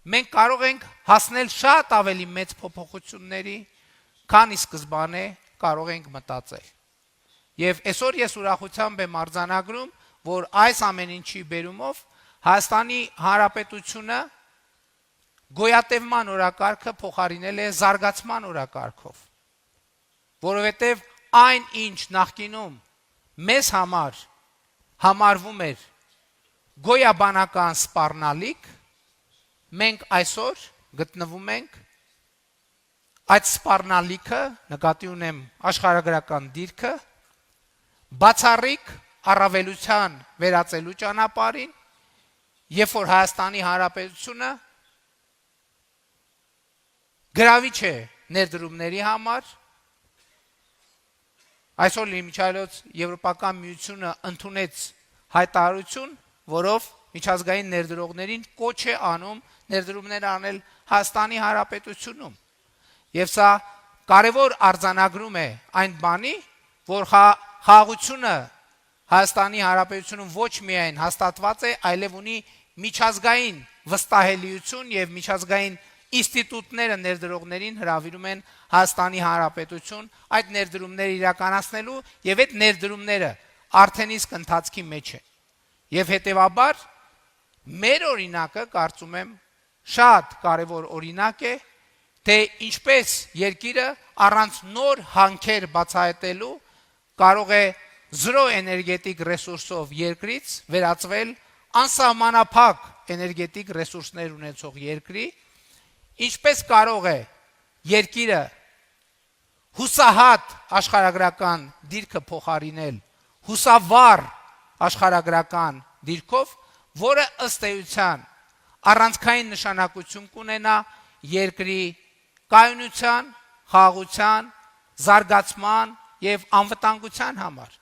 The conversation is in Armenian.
մենք կարող ենք հասնել շատ ավելի մեծ փոփոխությունների, քան ի սկզբանե կարող ենք մտածել։ Եվ այսօր ես ուրախությամբ եմ արձանագրում, որ այս ամեն ինչի բերումով Հայաստանի Հանրապետությունը գոյատևման օրակարգը փոխարինել է զարգացման օրակարգով, որովհետև այն ինչ նախկինում մեզ համար համարվում էր գոյաբանական սպառնալիք, մենք այսօր գտնվում ենք այդ սպառնալիքը, նկատի ունեմ աշխարհագրական դիրքը, բացառիկ առավելության վերածելու ճանապարհին, երբ որ Հայաստանի Հանրապետությունը գրավիչ է ներդրումների համար, այսօր իմիջիայլոց Եվրոպական միությունը ընդունեց հայտարարություն, որով միջազգային ներդրողներին կոչ է անում ներդրումներ անել Հայաստանի Հանրապետությունում։ Եվ սա կարևոր արձանագրում է այն բանի, որ խաղաղությունը Հայաստանի Հանրապետությունում ոչ միայն հաստատված է, այլև ունի միջազգային վստահելիություն եւ միջազգային ինստիտուտները ներդրողներին հրավիրում են Հայաստանի Հանրապետություն այդ ներդրումները իրականացնելու եւ այդ ներդրումները արդեն իսկ ընթացքի մեջ են։ Եվ հետեւաբար մեր օրինակը կարծում եմ շատ կարևոր օրինակ է, թե ինչպես երկիրը առանց նոր հանքեր բացահայտելու կարող է զրո էներգետիկ ռեսուրսով երկրից վերածվել անսահմանափակ էներգետիկ ռեսուրսներ ունեցող երկրի, ինչպես կարող է երկիրը հուսահատ աշխարհագրական դիրքը փոխարինել հուսավառ աշխարհագրական դիրքով, որը ըստ էության առանցքային նշանակություն կունենա երկրի կայունության, խաղաղության, զարգացման եւ անվտանգության համար։